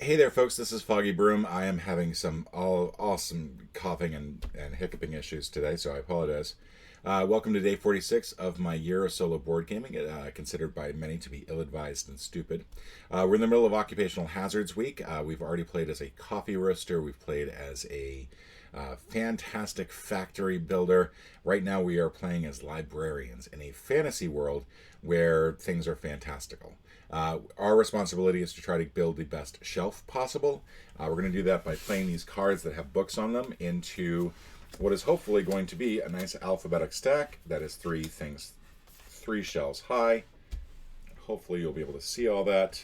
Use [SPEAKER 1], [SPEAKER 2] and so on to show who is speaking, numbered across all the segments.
[SPEAKER 1] Hey there, folks. This is Foggy Broom. I am having some awesome coughing and hiccuping issues today, so I apologize. Welcome to day 46 of my year of solo board gaming, considered by many to be ill-advised and stupid. We're in the middle of Occupational Hazards Week. We've already played as a coffee roaster. We've played as a fantastic factory builder. Right now we are playing as librarians in a fantasy world where things are fantastical. Our responsibility is to try to build the best shelf possible. We're going to do that by playing these cards that have books on them into what is hopefully going to be a nice alphabetic stack that is three shelves high. Hopefully you'll be able to see all that.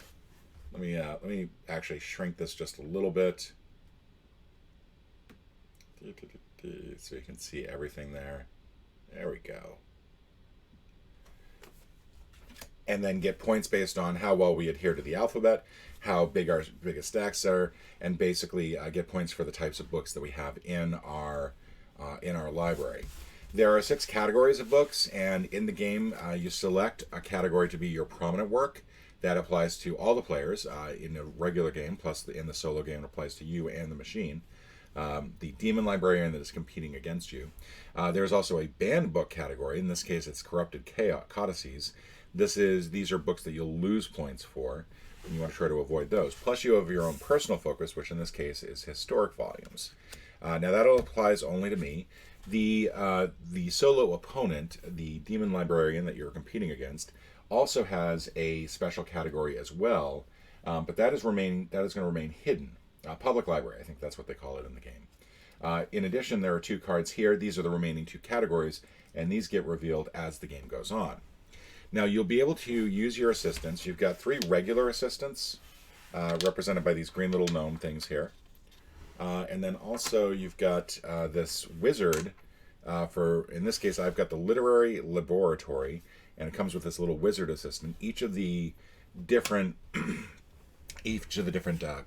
[SPEAKER 1] Let me actually shrink this just a little bit so you can see everything there. There we go. And then get points based on how well we adhere to the alphabet, how big our biggest stacks are, and basically get points for the types of books that we have in our library. There are 6 categories of books, and in the game you select a category to be your prominent work. That applies to all the players in a regular game, plus in the solo game it applies to you and the machine. The demon librarian that is competing against you. There's also a banned book category. In this case, it's corrupted chaos codices. These are books that you'll lose points for, and you want to try to avoid those. Plus, you have your own personal focus, which in this case is historic volumes. Now that applies only to me. The solo opponent, the demon librarian that you're competing against, also has a special category as well, but that is going to remain hidden. Public library, I think that's what they call it in the game. In addition, there are 2 cards here. These are the remaining 2 categories, and these get revealed as the game goes on. Now, you'll be able to use your assistants. You've got 3 regular assistants, represented by these green little gnome things here. And then also you've got this wizard. In this case, I've got the literary laboratory, and it comes with this little wizard assistant. Each of the different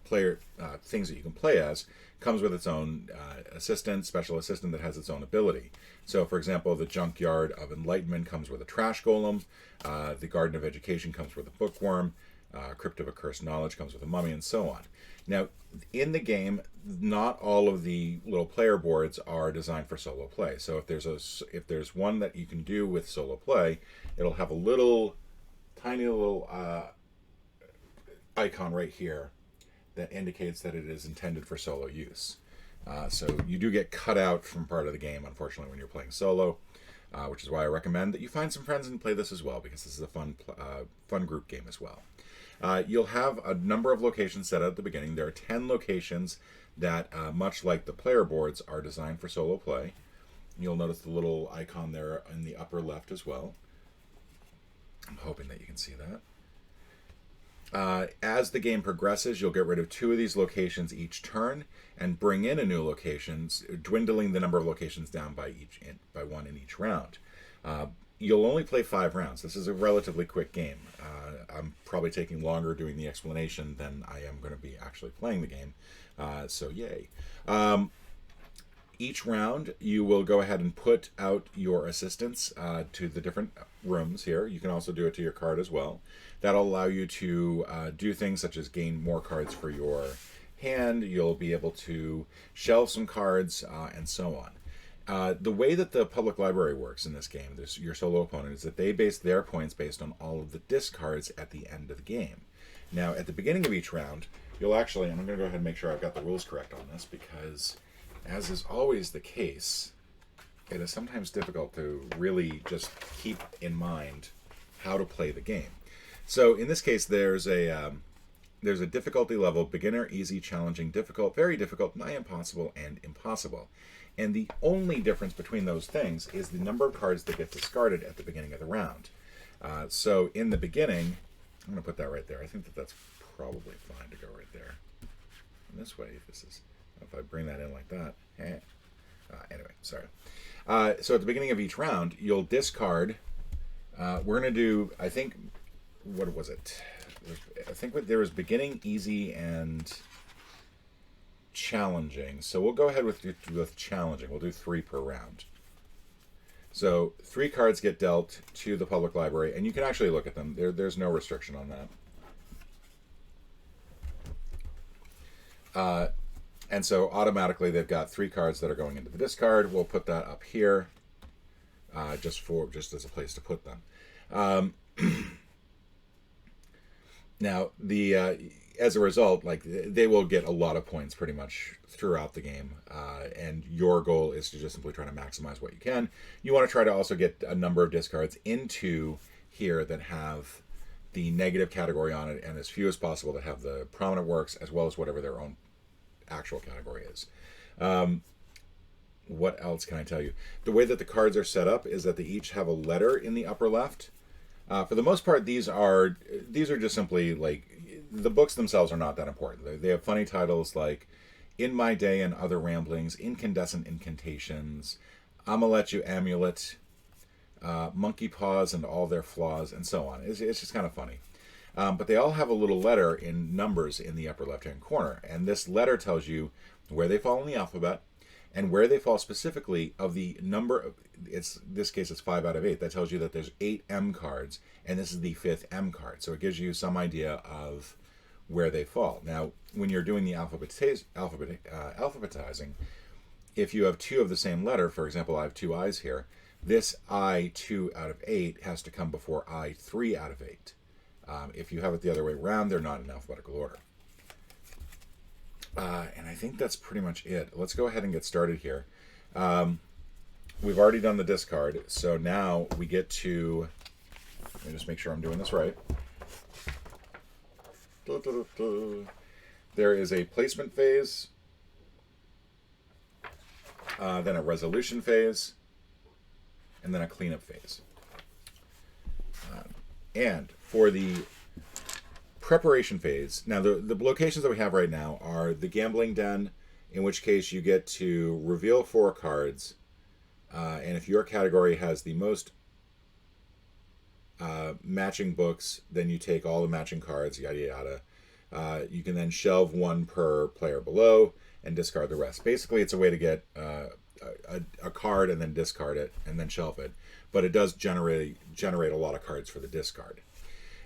[SPEAKER 1] player things that you can play as comes with its own special assistant that has its own ability. So, for example, the Junkyard of Enlightenment comes with a trash golem. The Garden of Education comes with a bookworm. Crypt of Accursed Knowledge comes with a mummy, and so on. Now, in the game, not all of the little player boards are designed for solo play. So, if there's one that you can do with solo play, it'll have a tiny little icon right here that indicates that it is intended for solo use. So you do get cut out from part of the game, unfortunately, when you're playing solo, which is why I recommend that you find some friends and play this as well, because this is a fun group game as well. You'll have a number of locations set out at the beginning. There are 10 locations that, much like the player boards, are designed for solo play. You'll notice the little icon there in the upper left as well. I'm hoping that you can see that. As the game progresses, you'll get rid of 2 of these locations each turn and bring in a new location, dwindling the number of locations down by 1 in each round. You'll only play 5 rounds. This is a relatively quick game. I'm probably taking longer doing the explanation than I am going to be actually playing the game, so yay. Each round, you will go ahead and put out your assistants to the different rooms here. You can also do it to your card as well. That'll allow you to do things such as gain more cards for your hand. You'll be able to shelve some cards and so on. The way that the public library works in this game, your solo opponent, is that they base their points based on all of the discards at the end of the game. Now, at the beginning of each round, you'll actually, and I'm going to go ahead and make sure I've got the rules correct on this, because as is always the case, it is sometimes difficult to really just keep in mind how to play the game. So in this case, there's a difficulty level: beginner, easy, challenging, difficult, very difficult, nigh impossible, and impossible. And the only difference between those things is the number of cards that get discarded at the beginning of the round. So in the beginning, I'm going to put that right there. I think that's probably fine to go right there. And this way, if I bring that in like that. Anyway, sorry. So at the beginning of each round, you'll discard. We're going to do, I think, what was it? I think there was beginning, easy, and challenging. So we'll go ahead with challenging. We'll do 3 per round. So 3 cards get dealt to the public library, and you can actually look at them. There's no restriction on that. And so automatically they've got 3 cards that are going into the discard. We'll put that up here just as a place to put them. Now, as a result, like, they will get a lot of points pretty much throughout the game, and your goal is to just simply try to maximize what you can. You want to try to also get a number of discards into here that have the negative category on it, and as few as possible that have the prominent works, as well as whatever their own actual category is. What else can I tell you? The way that the cards are set up is that they each have a letter in the upper left. For the most part, these are just simply, like, the books themselves are not that important. They have funny titles like In My Day and Other Ramblings, Incandescent Incantations, Amulet, Amulet, Monkey Paws and All Their Flaws, and so on. It's just kind of funny. But they all have a little letter in numbers in the upper left-hand corner, and this letter tells you where they fall in the alphabet and where they fall specifically of the number of, this case it's 5 out of 8. That tells you that there's 8 M cards, and this is the 5th M card. So it gives you some idea of where they fall. Now, when you're doing the alphabetizing, if you have 2 of the same letter, for example, I have 2 I's here, this I 2 out of 8 has to come before I 3 out of 8. If you have it the other way around, they're not in alphabetical order. And I think that's pretty much it. Let's go ahead and get started here. We've already done the discard, so now we get to... Let me just make sure I'm doing this right. There is a placement phase, then a resolution phase, and then a cleanup phase. And for the preparation phase, now the locations that we have right now are the gambling den, in which case you get to reveal 4 cards, and if your category has the most matching books, then you take all the matching cards, yada yada. You can then shelve 1 per player below and discard the rest. Basically, it's a way to get a card and then discard it and then shelve it, but it does generate a lot of cards for the discard.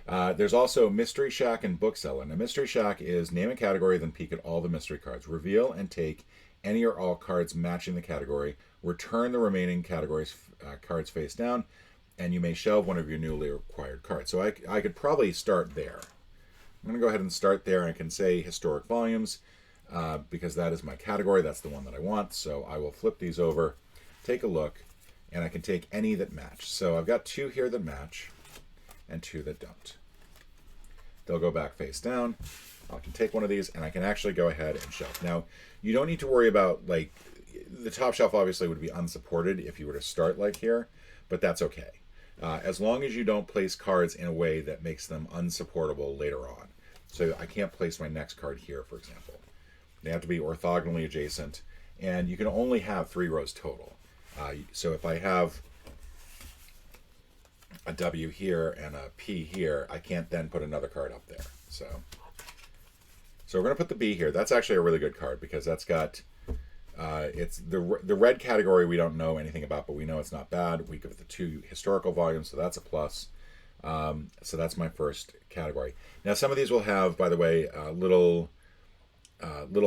[SPEAKER 1] There's also Mystery Shack and Bookseller. Now, Mystery Shack is name a category, then peek at all the mystery cards. Reveal and take any or all cards matching the category. Return the remaining categories cards face down, and you may shelve one of your newly acquired cards. So I could probably start there. I'm going to go ahead and start there. I can say historic volumes because that is my category. That's the one that I want. So I will flip these over, take a look, and I can take any that match. So I've got 2 here that match and 2 that don't. They'll go back face down. I can take one of these and I can actually go ahead and shelve. Now, you don't need to worry about, like, the top shelf obviously would be unsupported if you were to start like here, but that's okay. As long as you don't place cards in a way that makes them unsupportable later on. So I can't place my next card here, for example. They have to be orthogonally adjacent, and you can only have 3 rows total. So if I have a W here and a P here, I can't then put another card up there. So we're going to put the B here. That's actually a really good card because that's got... it's the red category we don't know anything about, but we know it's not bad. We give it the 2 historical volumes, so that's a plus. So that's my first category. Now, some of these will have, by the way, little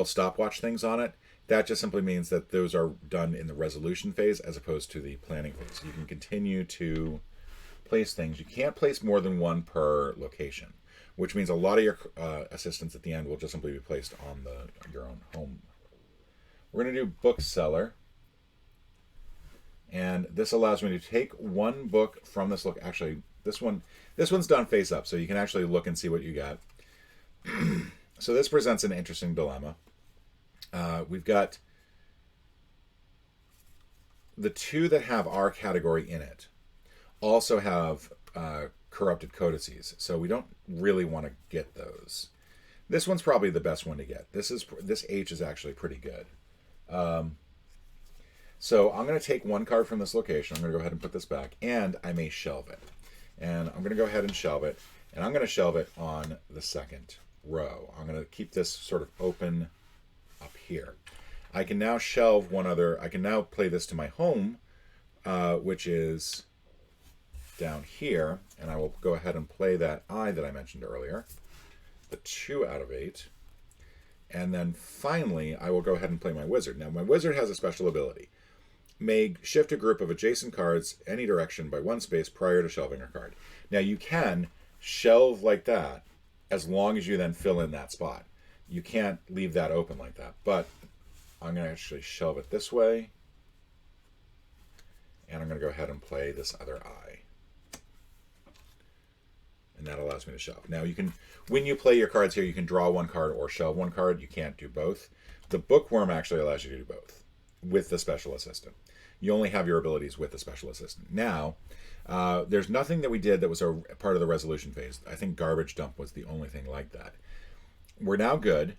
[SPEAKER 1] stopwatch things on it. That just simply means that those are done in the resolution phase as opposed to the planning phase. You can continue to place things. You can't place more than 1 per location, which means a lot of your assistants at the end will just simply be placed on your own home. We're going to do Bookseller, and this allows me to take 1 book from this look. Actually, this one's done face up, so you can actually look and see what you got. So this presents an interesting dilemma. We've got the 2 that have our category in it also have corrupted codices, so we don't really want to get those. This one's probably the best one to get. This H is actually pretty good. So I'm going to take 1 card from this location. I'm going to go ahead and put this back, and I may shelve it. And I'm going to go ahead and shelve it, and I'm going to shelve it on the 2nd row. I'm going to keep this sort of open up here. I can now shelve one other. I can now play this to my home, which is down here, and I will go ahead and play that I that I mentioned earlier, the 2 out of 8. And then finally, I will go ahead and play my wizard. Now, my wizard has a special ability. May shift a group of adjacent cards any direction by 1 space prior to shelving a card. Now, you can shelve like that as long as you then fill in that spot. You can't leave that open like that. But I'm going to actually shelve it this way. And I'm going to go ahead and play this other eye. And that allows me to shelve. Now, you can, when you play your cards here, you can draw 1 card or shelve 1 card. You can't do both. The bookworm actually allows you to do both with the special assistant. You only have your abilities with the special assistant. Now, there's nothing that we did that was a part of the resolution phase. I think garbage dump was the only thing like that. We're now good.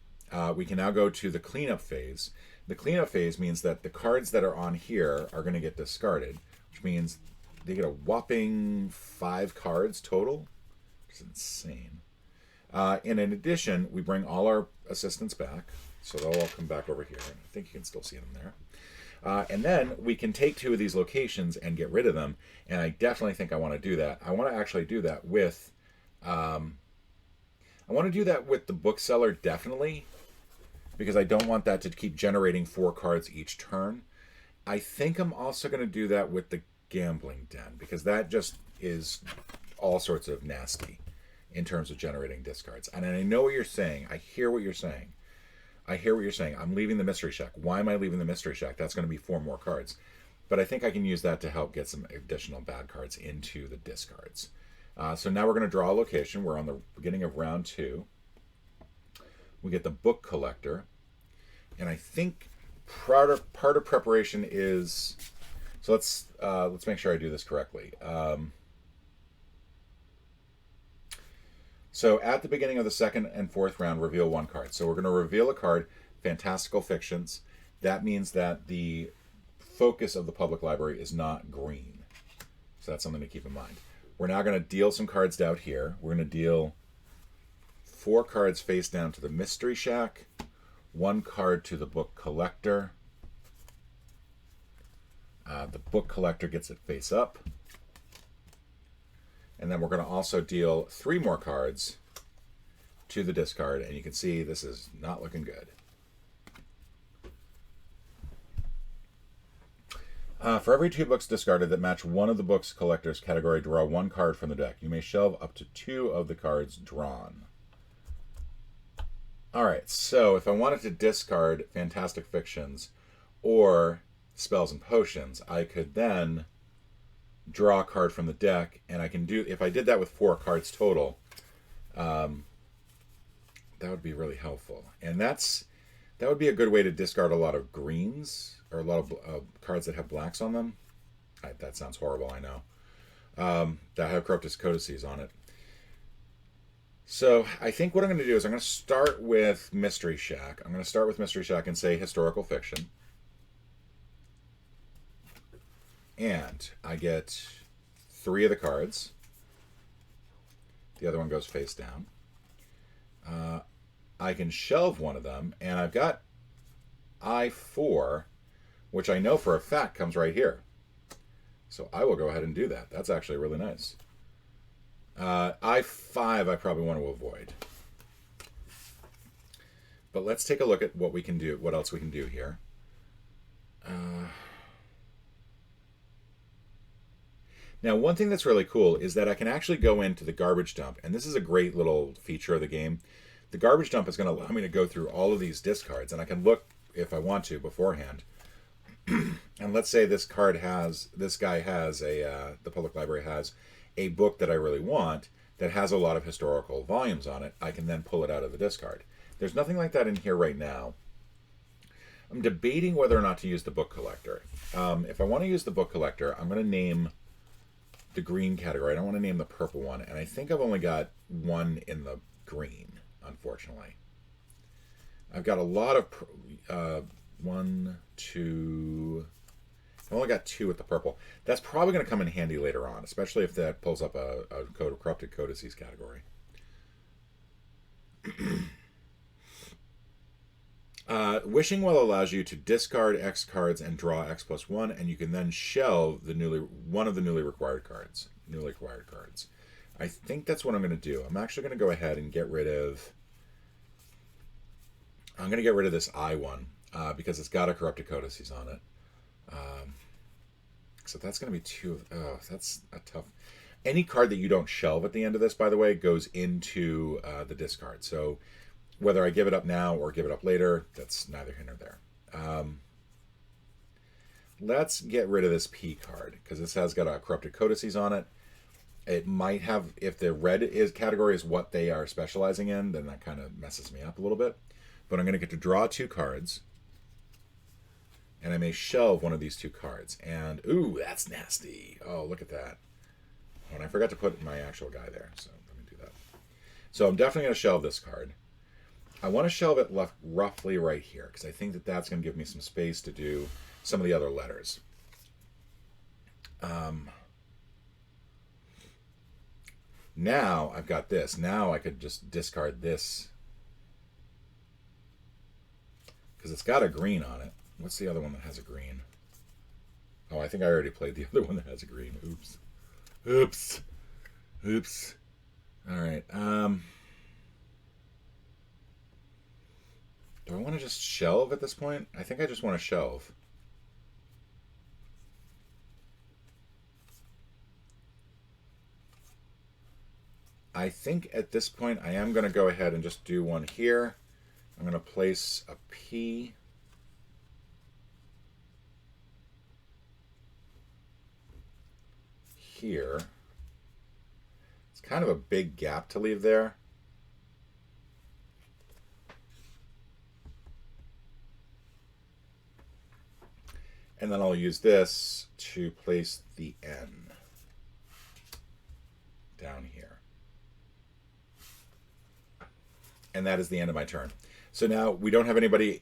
[SPEAKER 1] We can now go to the cleanup phase. The cleanup phase means that the cards that are on here are going to get discarded, which means they get a whopping 5 cards total, which is insane. And in addition, we bring all our assistants back. So they'll all come back over here. I think you can still see them there. And then we can take 2 of these locations and get rid of them. And I definitely think I want to do that. I want to actually do that with... I want to do that with the bookseller, definitely. Because I don't want that to keep generating 4 cards each turn. I think I'm also going to do that with the gambling den. Because that just is all sorts of nasty in terms of generating discards. And I know what you're saying. I hear what you're saying. I'm leaving the mystery shack. Why am I leaving the mystery shack? That's going to be 4 more cards. But I think I can use that to help get some additional bad cards into the discards. So now we're going to draw a location. We're on the beginning of round 2. We get the book collector. And I think part of preparation is... So let's make sure I do this correctly. So at the beginning of the 2nd and 4th round, reveal 1 card. So we're going to reveal a card, Fantastical Fictions. That means that the focus of the public library is not green. So that's something to keep in mind. We're now going to deal some cards out here. We're going to deal 4 cards face down to the Mystery Shack, 1 card to the Book Collector. The Book Collector gets it face up. And then we're going to also deal 3 more cards to the discard. And you can see this is not looking good. For every 2 books discarded that match one of the book's collector's category, draw 1 card from the deck. You may shelve up to 2 of the cards drawn. All right, so if I wanted to discard Fantastic Fictions or Spells and Potions, I could then draw a card from the deck, and I can do, if I did that with 4 cards total, that would be really helpful. And that would be a good way to discard a lot of greens, or a lot of cards that have blacks on them. That sounds horrible, I know. That have Corruptus Codices on it. So I think what I'm going to do is I'm going to start with Mystery Shack. I'm going to start with Mystery Shack and say historical fiction. And I get 3 of the cards. The other one goes face down. I can shelve one of them, and I've got I4, which I know for a fact comes right here. So I will go ahead and do that. That's actually really nice. I5 I probably want to avoid. But let's take a look at what we can do, what else we can do here. Now, one thing that's really cool is that I can actually go into the garbage dump, and this is a great little feature of the game. The garbage dump is going to allow me to go through all of these discards, and I can look, if I want to, beforehand. And let's say this guy has the public library has a book that I really want that has a lot of historical volumes on it. I can then pull it out of the discard. There's nothing like that in here right now. I'm debating whether or not to use the book collector. If I want to use the book collector, I'm going to name the green category. I don't want to name the purple one, and I think I've only got 1 in the green, unfortunately. I've got a lot of 1, 2. I've only got 2 with the purple. That's probably going to come in handy later on, especially if that pulls up a Code of Corrupted Codices category. Wishing Well allows you to discard X cards and draw X plus 1, and you can then shelve one of the newly acquired cards. I think that's what I'm going to do. I'm actually going to go ahead and get rid of I'm going to get rid of this I one because it's got a corrupted codices on it. So that's going to be two. Oh, that's a tough. Any card that you don't shelve at the end of this, by the way, goes into the discard. So whether I give it up now or give it up later, that's neither here nor there. Let's get rid of this P card because this has got a corrupted codices on it. It might have, if the red is category is what they are specializing in, then that kind of messes me up a little bit. But I'm going to get to draw 2 cards. And I may shelve one of these 2 cards. And, ooh, that's nasty. Oh, look at that. Oh, and I forgot to put my actual guy there. So let me do that. So I'm definitely going to shelve this card. I want to shelve it left roughly right here because I think that that's going to give me some space to do some of the other letters. Now I've got this. Now I could just discard this because it's got a green on it. What's the other one that has a green? Oh, I think I already played the other one that has a green. Oops. Oops. Oops. All right. Do I want to just shelve at this point? I think I just want to shelve. I think at this point I am going to go ahead and just do one here. I'm going to place a P. Here. It's kind of a big gap to leave there. And then I'll use this to place the N down here. And that is the end of my turn. So now we don't have anybody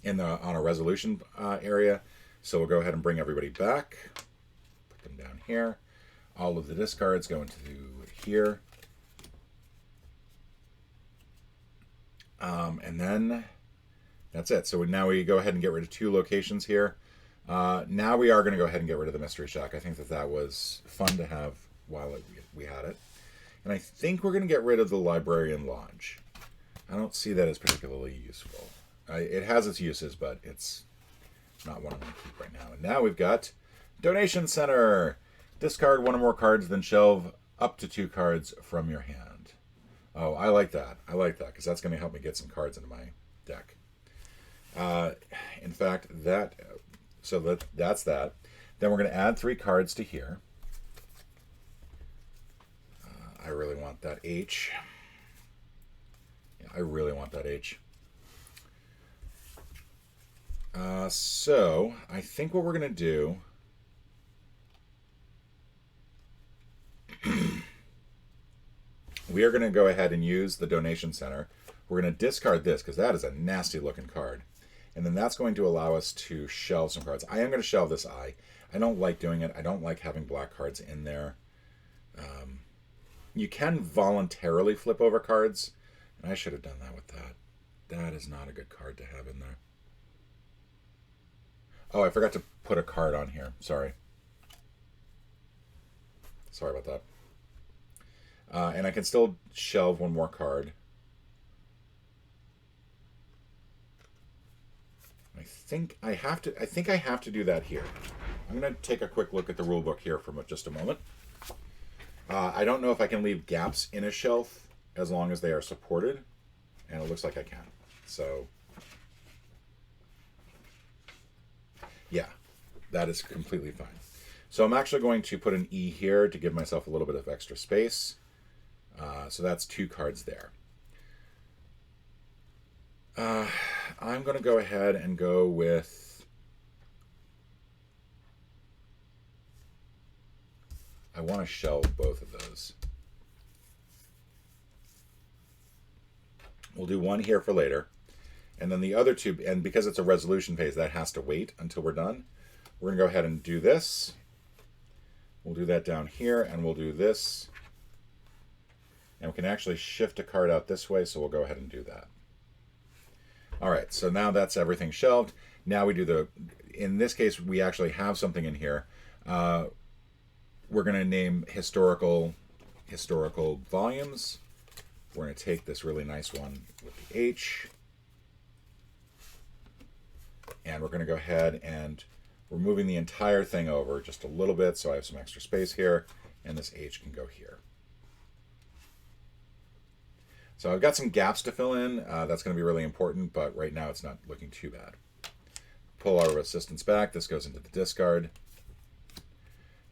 [SPEAKER 1] on a resolution area. So we'll go ahead and bring everybody back. Put them down here. All of the discards go into here. And then that's it. So now we go ahead and get rid of 2 locations here. Now we are going to go ahead and get rid of the Mystery Shack. I think that was fun to have while we had it. And I think we're going to get rid of the Librarian Lodge. I don't see that as particularly useful. It has its uses, but it's not one I'm going to keep right now. And now we've got Donation Center. Discard 1 or more cards, then shelve up to 2 cards from your hand. Oh, I like that. I like that because that's going to help me get some cards into my deck. In fact, that's that. Then we're going to add 3 cards to here. I really want that H. I really want that H. So I think what we're going to do we are going to go ahead and use the Donation Center. We're going to discard this because that is a nasty looking card. And then that's going to allow us to shelve some cards. I am going to shelve this I. I don't like doing it. I don't like having black cards in there. You can voluntarily flip over cards. And I should have done that with that. That is not a good card to have in there. Oh, I forgot to put a card on here. Sorry. Sorry about that. And I can still shelve 1 more card. I think I have to do that here. I'm going to take a quick look at the rule book here for just a moment. I don't know if I can leave gaps in a shelf as long as they are supported, and it looks like I can. So, yeah, that is completely fine. So I'm actually going to put an E here to give myself a little bit of extra space. So that's 2 cards there. I'm going to go ahead and go with... I want to shelve both of those. We'll do 1 here for later. And then the other 2, and because it's a resolution phase, that has to wait until we're done. We're going to go ahead and do this. We'll do that down here, and we'll do this. And we can actually shift a card out this way, so we'll go ahead and do that. All right, so now that's everything shelved. Now we do in this case, we actually have something in here. We're going to name historical volumes. We're going to take this really nice one with the H. And we're going to go ahead and we're moving the entire thing over just a little bit so I have some extra space here, and this H can go here. So I've got some gaps to fill in. That's going to be really important, but right now it's not looking too bad. Pull our resistance back. This goes into the discard.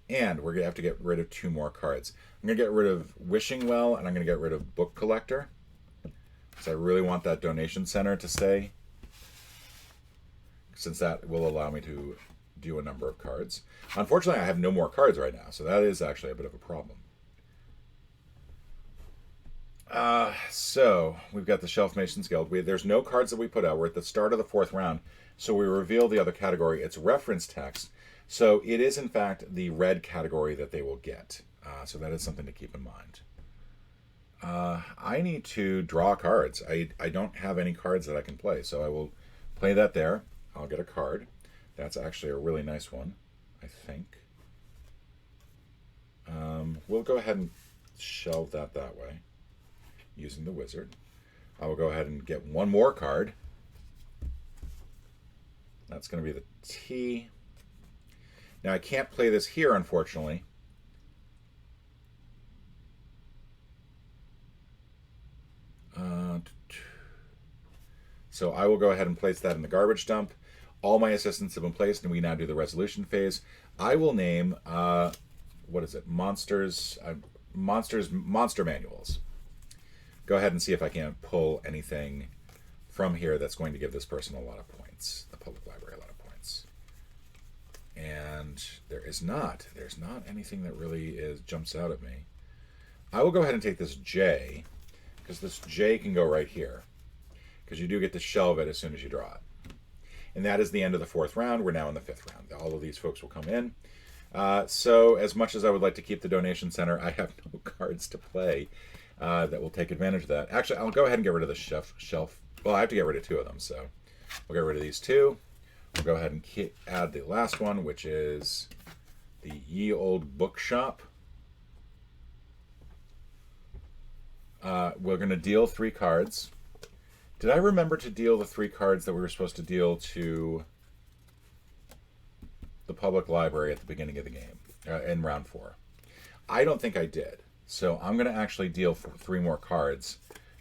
[SPEAKER 1] And we're going to have to get rid of 2 more cards. I'm going to get rid of Wishing Well, and I'm going to get rid of Book Collector. Because I really want that donation center to stay, since that will allow me to do a number of cards. Unfortunately, I have no more cards right now, so that is actually a bit of a problem. So we've got the Shelf Masons Guild. There's no cards that we put out. We're at the start of the 4th round, so we reveal the other category. It's reference text. So it is, in fact, the red category that they will get. So that is something to keep in mind. I need to draw cards. I don't have any cards that I can play, so I will play that there. I'll get a card. That's actually a really nice one, I think. We'll go ahead and shelve that way using the wizard. I will go ahead and get one more card. That's going to be the T. Now, I can't play this here, unfortunately. So I will go ahead and place that in the garbage dump. All my assistants have been placed, and we now do the resolution phase. I will name, what is it? Monster Manuals. Go ahead and see if I can't pull anything from here that's going to give this person a lot of points, the public library a lot of points. And there's not anything that really jumps out at me. I will go ahead and take this J, because this J can go right here, because you do get to shelve it as soon as you draw it. And that is the end of the 4th round. We're now in the 5th round. All of these folks will come in. So as much as I would like to keep the donation center, I have no cards to play that will take advantage of that. Actually, I'll go ahead and get rid of the shelf. Well, I have to get rid of 2 of them, so we'll get rid of these 2. We'll go ahead and add the last one, which is the Ye Old Bookshop. We're going to deal 3 cards. Did I remember to deal the 3 cards that we were supposed to deal to the public library at the beginning of the game, in round 4? I don't think I did. So I'm going to actually deal 3 more cards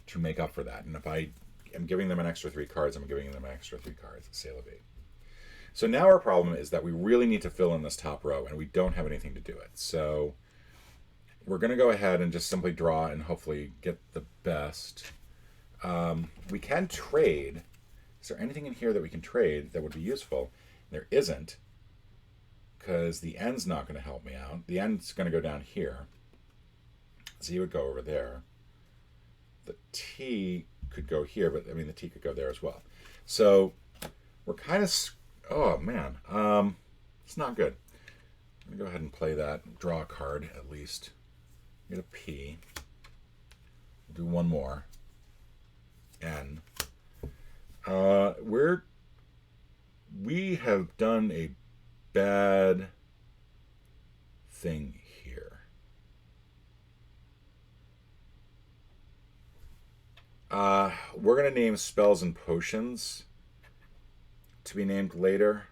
[SPEAKER 1] to make up for that. And if I am giving them an extra 3 cards, I'm giving them an extra 3 cards. Sale of 8. So now our problem is that we really need to fill in this top row, and we don't have anything to do it. So we're going to go ahead and just simply draw and hopefully get the best. We can trade. Is there anything in here that we can trade that would be useful? There isn't, because the N's not going to help me out. The N's going to go down here. Z would go over there. The T could go here, but I mean the T could go there as well. So we're kind of, oh man, it's not good. I'm going to go ahead and play that, draw a card at least. Get a P. We'll do one more. N. We have done a bad thing here. We're going to name spells and potions to be named later.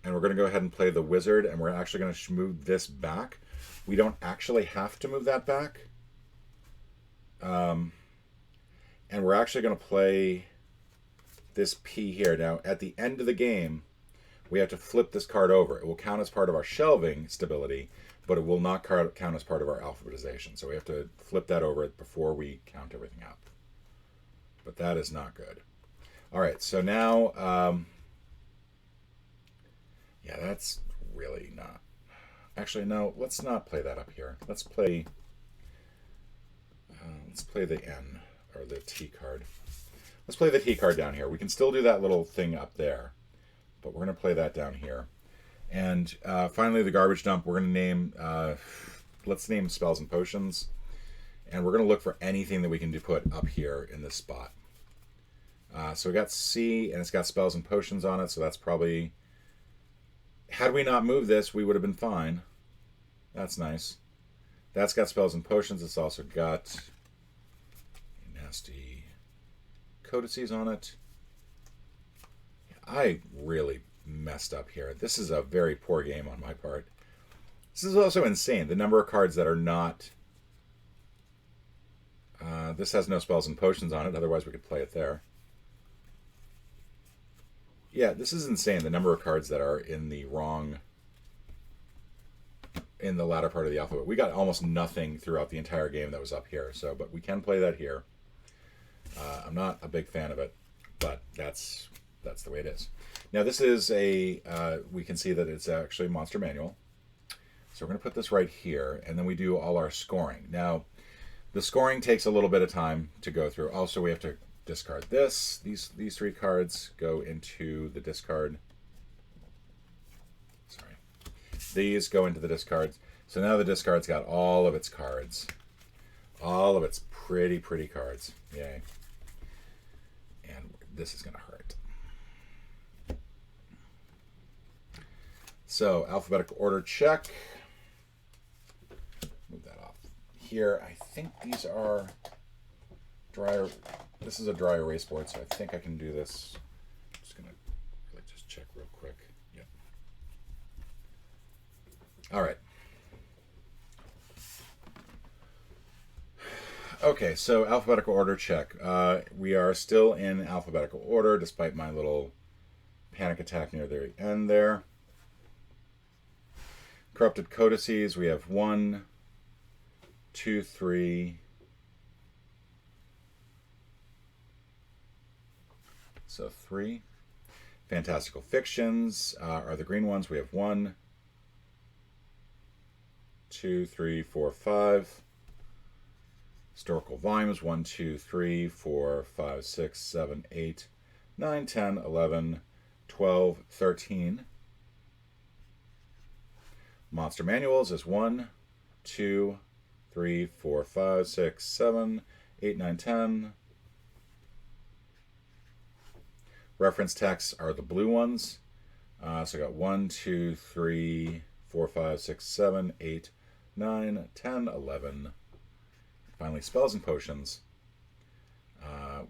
[SPEAKER 1] And we're going to go ahead and play the wizard, and we're actually going to move this back. We don't actually have to move that back. And we're actually going to play this P here. Now, at the end of the game, we have to flip this card over. It will count as part of our shelving stability, but it will not count as part of our alphabetization. So we have to flip that over before we count everything up. But that is not good. All right, so now, yeah, that's really not. Actually, no, let's not play that up here. Let's play the N, or the T card. Let's play the T card down here. We can still do that little thing up there, but we're going to play that down here. And finally, the garbage dump. We're going to name, let's name spells and potions. And we're going to look for anything that we can put up here in this spot. So we got C, and it's got spells and potions on it, so that's probably... Had we not moved this, we would have been fine. That's nice. That's got spells and potions. It's also got a nasty codices on it. I really messed up here. This is a very poor game on my part. This is also insane. The number of cards that are not... this has no spells and potions on it. Otherwise, we could play it there. Yeah, this is insane. The number of cards that are in the wrong... in the latter part of the alphabet. We got almost nothing throughout the entire game that was up here. So, but we can play that here. I'm not a big fan of it, but that's the way it is. Now this is a, we can see that it's actually a monster manual. So we're going to put this right here, and then we do all our scoring. Now, the scoring takes a little bit of time to go through. Also, we have to discard this. These 3 cards go into the discard. Sorry. These go into the discards. So now the discard's got all of its cards. All of its pretty cards. Yay. And this is going to hurt. So, alphabetical order check. Move that off. Here, I think these are dry. This is a dry erase board, so I think I can do this. I'm just going to just check real quick. Yep. All right. Okay, so alphabetical order check. We are still in alphabetical order, despite my little panic attack near the end there. Corrupted codices, we have 1, 2, 3. So 3. Fantastical fictions are the green ones. We have 1, 2, 3, 4, 5. Historical volumes 1, 2, 3, 4, 5, 6, 7, 8, 9, 10, 11, 12, 13. Monster manuals is 1, 2, 3, 4, 5, 6, 7, 8, 9, 10. Reference texts are the blue ones. So I got 1, 2, 3, 4, 5, 6, 7, 8, 9, 10, 11. Finally, spells and potions.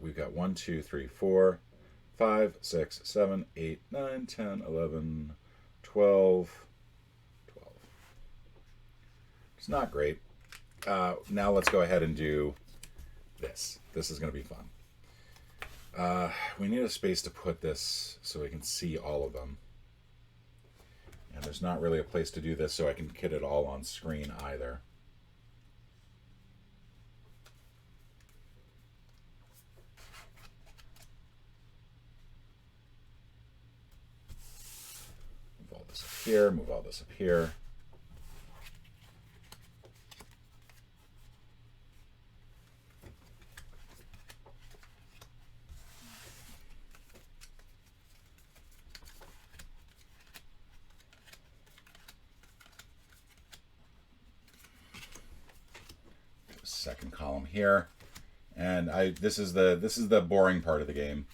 [SPEAKER 1] We've got 1, 2, 3, 4, 5, 6, 7, 8, 9, 10, 11, 12. It's not great. Now let's go ahead and do this. This is going to be fun. We need a space to put this so we can see all of them. And there's not really a place to do this so I can get it all on screen either. Move all this up here, move all this up here. Second column here, and this is the boring part of the game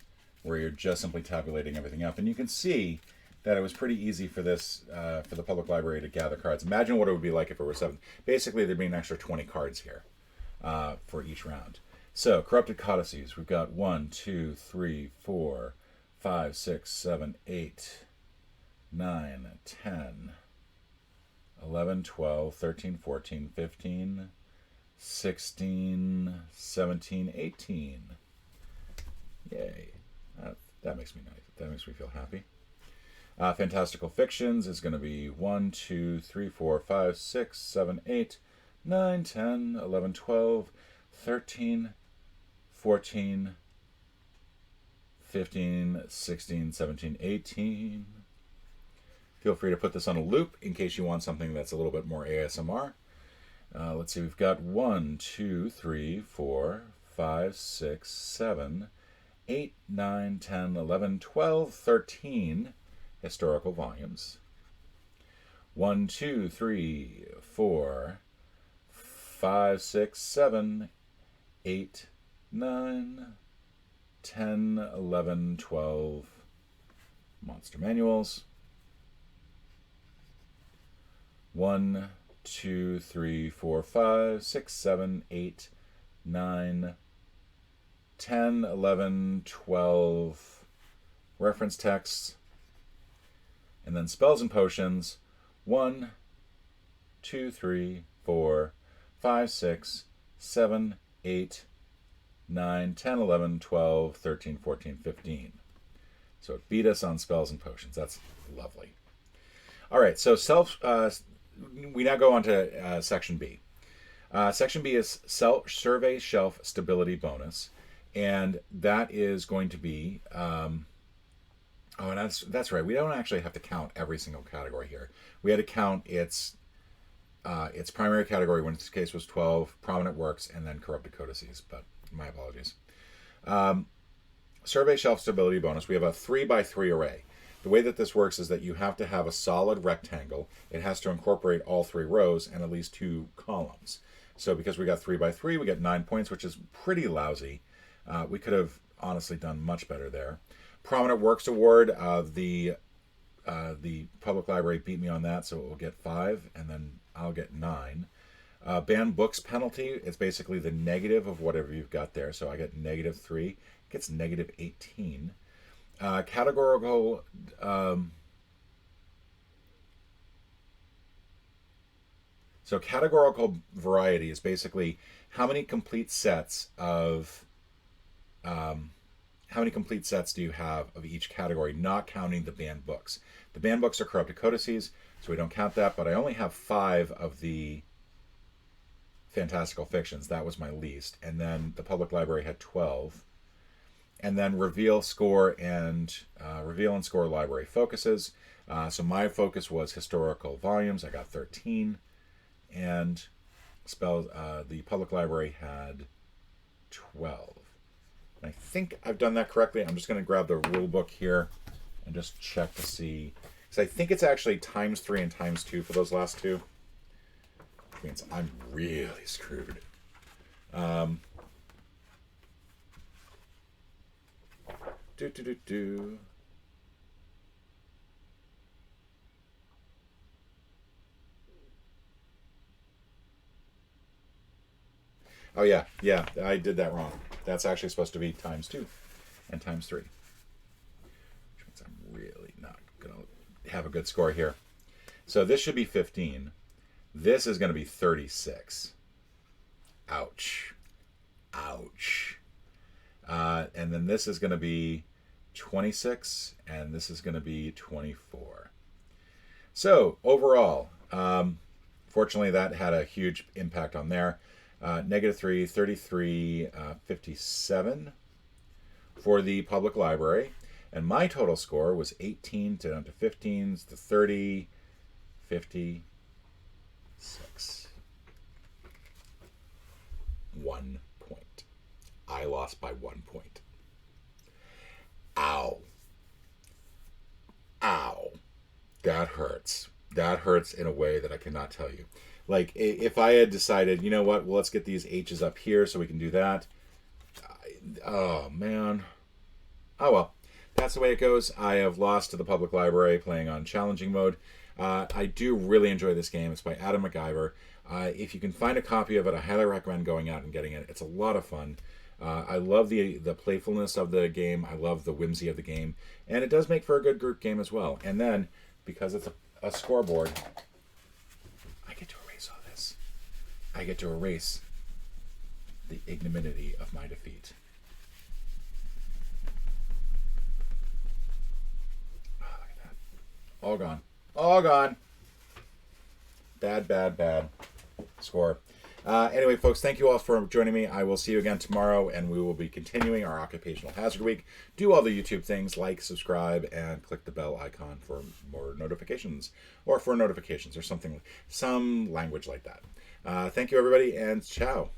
[SPEAKER 1] where you're just simply tabulating everything up, and you can see that it was pretty easy for this for the public library to gather cards. Imagine what it would be like if it were 7. Basically, there'd be an extra 20 cards here for each round. So corrupted codices, we've got 1, 2, 3, 4, 5, 6, 7, 8, 9, 10, 11, 12, 13, 14, 15, 16, 17, 18. Yay. That makes me nice. That makes me feel happy. Fantastical fictions is going to be 1, 2, 3, 4, 5, 6, 7, 8, 9, 10, 11, 12, 13, 14, 15, 16, 17, 18. Feel free to put this on a loop in case you want something that's a little bit more ASMR. Let's see, we've got 1, 2, 3, 4, 5, 6, 7, 8, 9, 10, 11, 12, 13 historical volumes. 1, 2, 3, 4, 5, 6, 7, 8, 9, 10, 11, 12 monster manuals. 1, 2, 3, 4, 5, 6, 7, 8, 9, 10, 11, 12 reference texts, and then spells and potions. 1, 2, 3, 4, 5, 6, 7, 8, 9, 10, 11, 12, 13, 14, 15. So it beat us on spells and potions. That's lovely. All right, so we now go on to Section B. Section B is Survey Shelf Stability Bonus, and that is going to be... and that's right. We don't actually have to count every single category here. We had to count its primary category, when in this case was 12, prominent works, and then corrupted codices, but my apologies. Survey Shelf Stability Bonus, we have a 3x3 array. The way that this works is that you have to have a solid rectangle. It has to incorporate all 3 rows and at least 2 columns. So because we got 3x3, we get 9 points, which is pretty lousy. We could have honestly done much better there. Prominent Works Award, the public library beat me on that, so it will get 5, and then I'll get 9. Banned Books Penalty, it's basically the negative of whatever you've got there, so I get -3. It gets -18. Categorical... So categorical variety is basically how many complete sets do you have of each category, not counting the banned books. The banned books are corrupted codices, so we don't count that, but I only have 5 of the fantastical fictions. That was my least. And then the public library had 12. And then reveal and score library focuses. So my focus was historical volumes. I got 13. And the public library had 12. And I think I've done that correctly. I'm just going to grab the rule book here and just check to see. Because I think it's actually ×3 and ×2 for those last 2. Which means I'm really screwed. Oh yeah, I did that wrong. That's actually supposed to be ×2 and ×3. Which means I'm really not going to have a good score here. So this should be 15. This is going to be 36. Ouch. Ouch. And then this is going to be 26, and this is going to be 24. So overall, fortunately that had a huge impact on there. -3, 33, 57 for the public library. And my total score was 18 down to 15 to 30, 56. 1 point. I lost by 1 point. Ow. Ow. That hurts. That hurts in a way that I cannot tell you. Like, if I had decided, you know what, well, let's get these H's up here so we can do that. Oh, man. Oh, well. That's the way it goes. I have lost to the public library playing on challenging mode. I do really enjoy this game. It's by Adam McIver. If you can find a copy of it, I highly recommend going out and getting it. It's a lot of fun. I love the playfulness of the game. I love the whimsy of the game. And it does make for a good group game as well. And then, because it's a scoreboard, I get to erase all this. I get to erase the ignominy of my defeat. Oh, look at that. All gone. All gone. Bad, bad, bad score. Anyway, folks, thank you all for joining me. I will see you again tomorrow, and we will be continuing our Occupational Hazard Week. Do all the YouTube things, like, subscribe, and click the bell icon for more notifications, or for notifications, or something, some language like that. Thank you, everybody, and ciao.